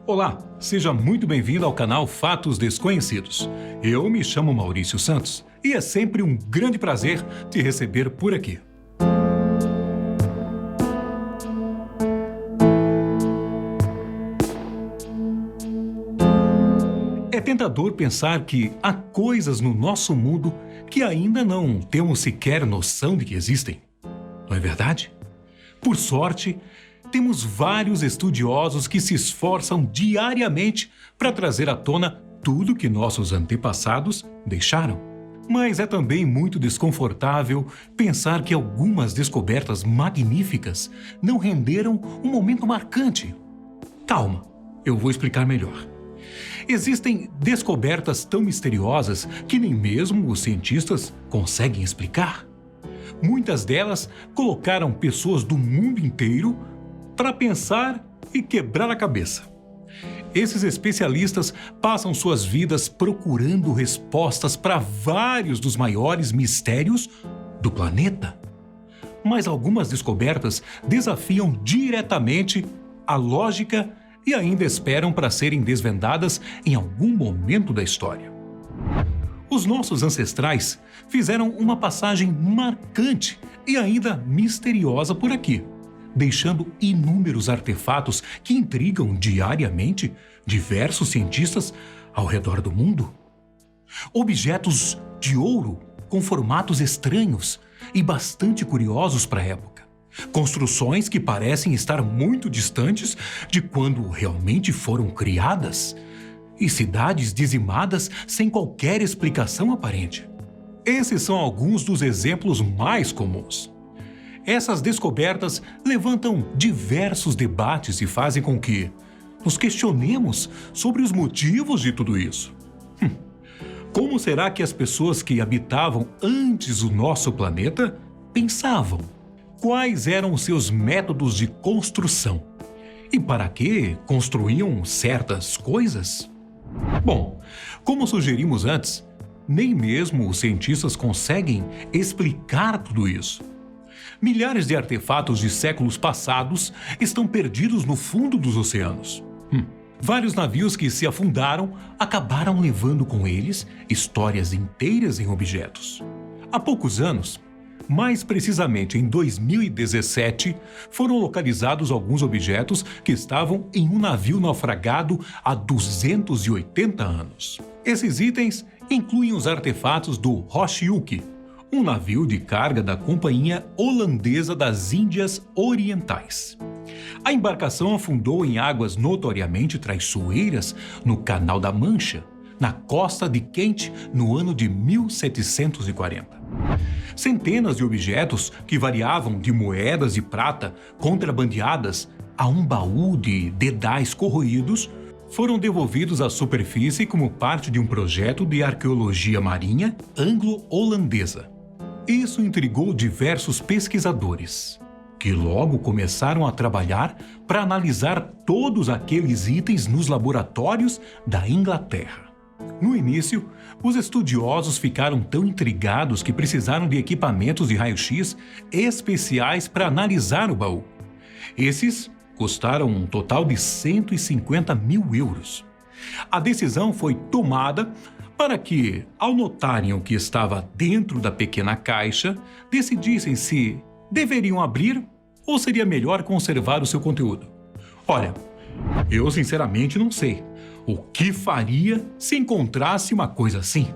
Olá, seja muito bem-vindo ao canal Fatos Desconhecidos. Eu me chamo Maurício Santos e é sempre um grande prazer te receber por aqui. É tentador pensar que há coisas no nosso mundo que ainda não temos sequer noção de que existem. Não é verdade? Por sorte, temos vários estudiosos que se esforçam diariamente para trazer à tona tudo que nossos antepassados deixaram. Mas é também muito desconfortável pensar que algumas descobertas magníficas não renderam um momento marcante. Calma, eu vou explicar melhor. Existem descobertas tão misteriosas que nem mesmo os cientistas conseguem explicar. Muitas delas colocaram pessoas do mundo inteiro para pensar e quebrar a cabeça. Esses especialistas passam suas vidas procurando respostas para vários dos maiores mistérios do planeta. Mas algumas descobertas desafiam diretamente a lógica e ainda esperam para serem desvendadas em algum momento da história. Os nossos ancestrais fizeram uma passagem marcante e ainda misteriosa por aqui, deixando inúmeros artefatos que intrigam diariamente diversos cientistas ao redor do mundo. Objetos de ouro com formatos estranhos e bastante curiosos para a época. Construções que parecem estar muito distantes de quando realmente foram criadas. E cidades dizimadas sem qualquer explicação aparente. Esses são alguns dos exemplos mais comuns. Essas descobertas levantam diversos debates e fazem com que nos questionemos sobre os motivos de tudo isso. Como será que as pessoas que habitavam antes o nosso planeta pensavam? Quais eram os seus métodos de construção? E para que construíam certas coisas? Bom, como sugerimos antes, nem mesmo os cientistas conseguem explicar tudo isso. Milhares de artefatos de séculos passados estão perdidos no fundo dos oceanos. Vários navios que se afundaram acabaram levando com eles histórias inteiras em objetos. Há poucos anos, mais precisamente em 2017, foram localizados alguns objetos que estavam em um navio naufragado há 280 anos. Esses itens incluem os artefatos do Rosyuk, um navio de carga da Companhia Holandesa das Índias Orientais. A embarcação afundou em águas notoriamente traiçoeiras no Canal da Mancha, na costa de Kent, no ano de 1740. Centenas de objetos que variavam de moedas de prata contrabandeadas a um baú de dedais corroídos foram devolvidos à superfície como parte de um projeto de arqueologia marinha anglo-holandesa. Isso intrigou diversos pesquisadores, que logo começaram a trabalhar para analisar todos aqueles itens nos laboratórios da Inglaterra. No início, os estudiosos ficaram tão intrigados que precisaram de equipamentos de raio-x especiais para analisar o baú. Esses custaram um total de 150 mil euros. A decisão foi tomada para que, ao notarem o que estava dentro da pequena caixa, decidissem se deveriam abrir ou seria melhor conservar o seu conteúdo. Olha, eu sinceramente não sei o que faria se encontrasse uma coisa assim.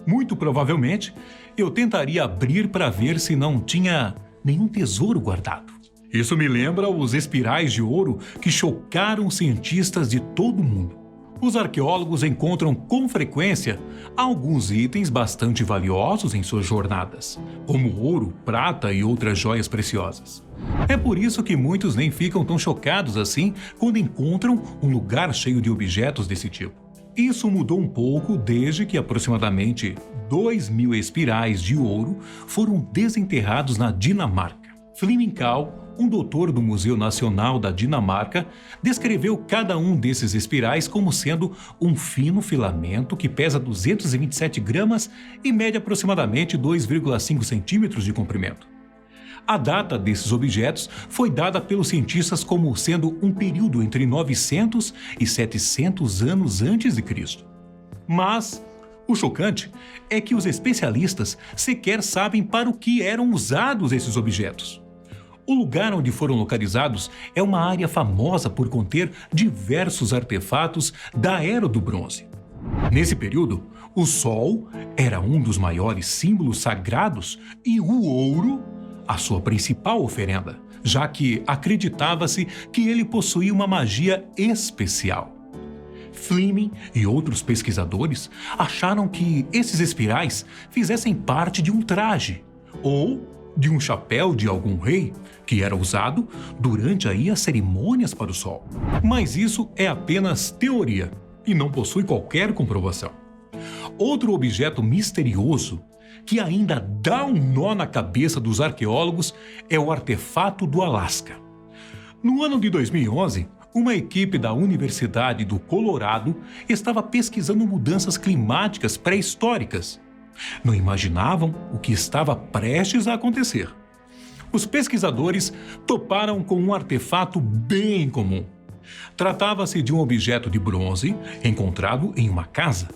Muito provavelmente, eu tentaria abrir para ver se não tinha nenhum tesouro guardado. Isso me lembra os espirais de ouro que chocaram cientistas de todo o mundo. Os arqueólogos encontram com frequência alguns itens bastante valiosos em suas jornadas, como ouro, prata e outras joias preciosas. É por isso que muitos nem ficam tão chocados assim quando encontram um lugar cheio de objetos desse tipo. Isso mudou um pouco desde que aproximadamente 2.000 espirais de ouro foram desenterrados na Dinamarca. Flemmingal, um doutor do Museu Nacional da Dinamarca, descreveu cada um desses espirais como sendo um fino filamento que pesa 227 gramas e mede aproximadamente 2,5 centímetros de comprimento. A data desses objetos foi dada pelos cientistas como sendo um período entre 900 e 700 anos antes de Cristo. Mas o chocante é que os especialistas sequer sabem para o que eram usados esses objetos. O lugar onde foram localizados é uma área famosa por conter diversos artefatos da Era do Bronze. Nesse período, o Sol era um dos maiores símbolos sagrados e o ouro a sua principal oferenda, já que acreditava-se que ele possuía uma magia especial. Fleming e outros pesquisadores acharam que esses espirais fizessem parte de um traje ou de um chapéu de algum rei que era usado durante as cerimônias para o sol. Mas isso é apenas teoria e não possui qualquer comprovação. Outro objeto misterioso que ainda dá um nó na cabeça dos arqueólogos é o artefato do Alasca. No ano de 2011, uma equipe da Universidade do Colorado estava pesquisando mudanças climáticas pré-históricas. Não imaginavam o que estava prestes a acontecer. Os pesquisadores toparam com um artefato bem comum. Tratava-se de um objeto de bronze encontrado em uma casa.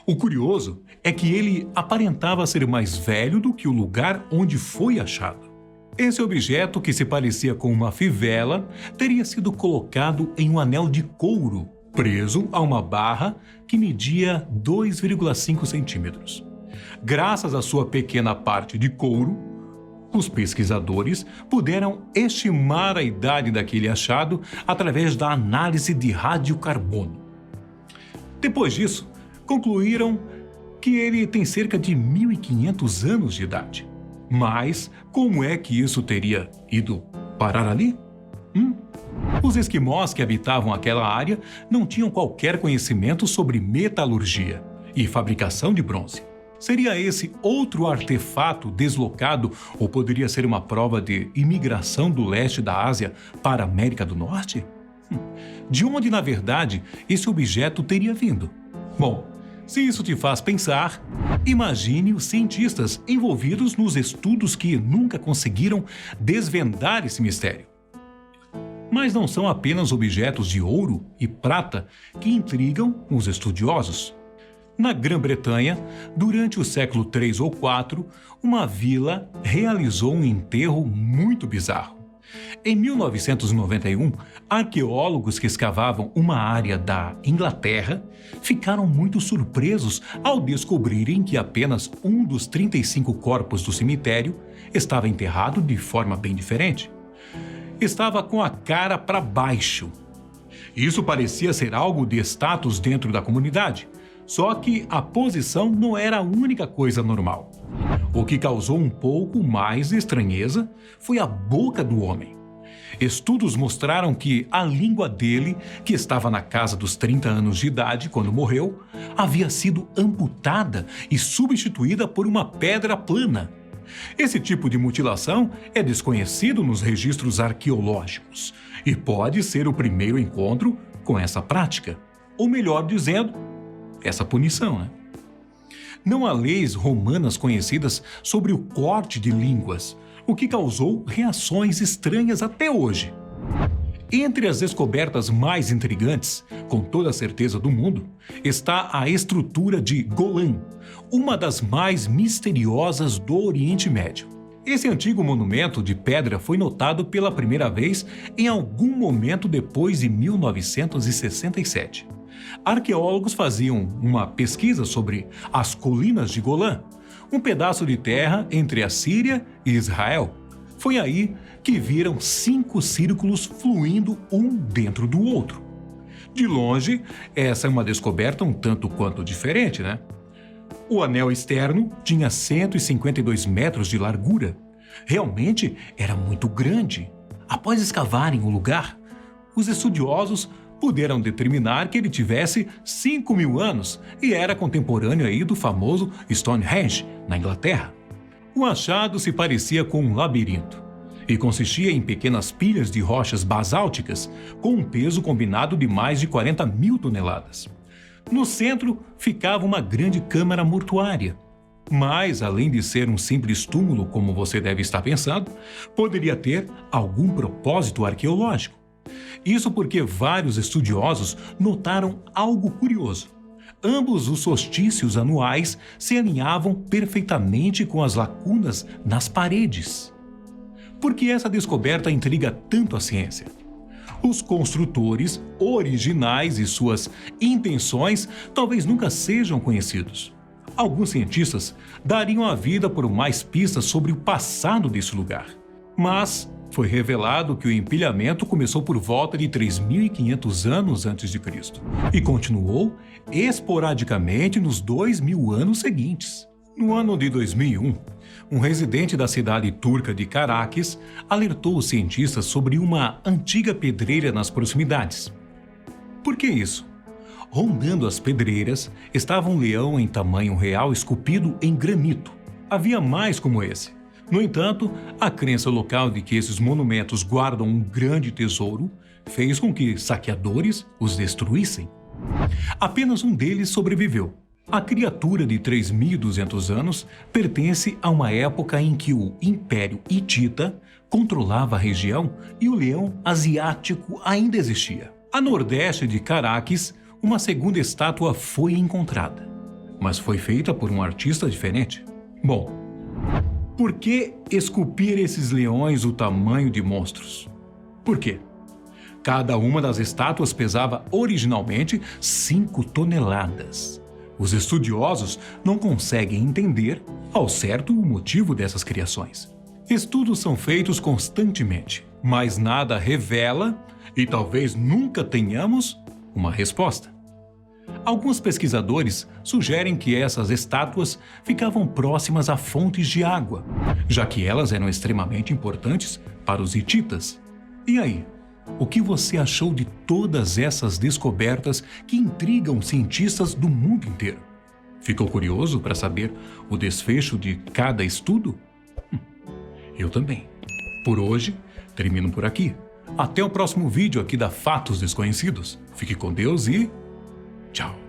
O curioso é que ele aparentava ser mais velho do que o lugar onde foi achado. Esse objeto, que se parecia com uma fivela, teria sido colocado em um anel de couro, preso a uma barra que media 2,5 centímetros. Graças à sua pequena parte de couro, os pesquisadores puderam estimar a idade daquele achado através da análise de radiocarbono. Depois disso, concluíram que ele tem cerca de 1.500 anos de idade. Mas como é que isso teria ido parar ali? Os esquimós que habitavam aquela área não tinham qualquer conhecimento sobre metalurgia e fabricação de bronze. Seria esse outro artefato deslocado ou poderia ser uma prova de imigração do leste da Ásia para a América do Norte? De onde, na verdade, esse objeto teria vindo? Bom, se isso te faz pensar, imagine os cientistas envolvidos nos estudos que nunca conseguiram desvendar esse mistério. Mas não são apenas objetos de ouro e prata que intrigam os estudiosos. Na Grã-Bretanha, durante o século III ou IV, uma vila realizou um enterro muito bizarro. Em 1991, arqueólogos que escavavam uma área da Inglaterra ficaram muito surpresos ao descobrirem que apenas um dos 35 corpos do cemitério estava enterrado de forma bem diferente. Estava com a cara para baixo. Isso parecia ser algo de status dentro da comunidade, só que a posição não era a única coisa normal. O que causou um pouco mais de estranheza foi a boca do homem. Estudos mostraram que a língua dele, que estava na casa dos 30 anos de idade quando morreu, havia sido amputada e substituída por uma pedra plana. Esse tipo de mutilação é desconhecido nos registros arqueológicos e pode ser o primeiro encontro com essa prática, ou melhor dizendo, essa punição, né? Não há leis romanas conhecidas sobre o corte de línguas, o que causou reações estranhas até hoje. Entre as descobertas mais intrigantes, com toda a certeza do mundo, está a estrutura de Golã, uma das mais misteriosas do Oriente Médio. Esse antigo monumento de pedra foi notado pela primeira vez em algum momento depois de 1967. Arqueólogos faziam uma pesquisa sobre as colinas de Golã, um pedaço de terra entre a Síria e Israel. Foi aí que viram 5 círculos fluindo um dentro do outro. De longe, essa é uma descoberta um tanto quanto diferente, né? O anel externo tinha 152 metros de largura. Realmente era muito grande. Após escavarem o lugar, os estudiosos puderam determinar que ele tivesse 5.000 anos e era contemporâneo aí do famoso Stonehenge, na Inglaterra. O achado se parecia com um labirinto e consistia em pequenas pilhas de rochas basálticas com um peso combinado de mais de 40.000 toneladas. No centro ficava uma grande câmara mortuária. Mas, além de ser um simples túmulo, como você deve estar pensando, poderia ter algum propósito arqueológico. Isso porque vários estudiosos notaram algo curioso. Ambos os solstícios anuais se alinhavam perfeitamente com as lacunas nas paredes. Por que essa descoberta intriga tanto a ciência? Os construtores originais e suas intenções talvez nunca sejam conhecidos. Alguns cientistas dariam a vida por mais pistas sobre o passado desse lugar. Mas foi revelado que o empilhamento começou por volta de 3.500 anos antes de Cristo e continuou esporadicamente nos 2.000 anos seguintes. No ano de 2001, um residente da cidade turca de Caracas alertou os cientistas sobre uma antiga pedreira nas proximidades. Por que isso? Rondando as pedreiras estava um leão em tamanho real esculpido em granito. Havia mais como esse. No entanto, a crença local de que esses monumentos guardam um grande tesouro fez com que saqueadores os destruíssem. Apenas um deles sobreviveu. A criatura de 3.200 anos pertence a uma época em que o Império Hitita controlava a região e o leão asiático ainda existia. A nordeste de Caracas, uma segunda estátua foi encontrada, mas foi feita por um artista diferente. Bom, por que esculpir esses leões o tamanho de monstros? Por quê? Cada uma das estátuas pesava originalmente 5 toneladas. Os estudiosos não conseguem entender ao certo o motivo dessas criações. Estudos são feitos constantemente, mas nada revela, e talvez nunca tenhamos, uma resposta. Alguns pesquisadores sugerem que essas estátuas ficavam próximas a fontes de água, já que elas eram extremamente importantes para os hititas. E aí, o que você achou de todas essas descobertas que intrigam cientistas do mundo inteiro? Ficou curioso para saber o desfecho de cada estudo? Eu também. Por hoje, termino por aqui. Até o próximo vídeo aqui da Fatos Desconhecidos. Fique com Deus e tchau.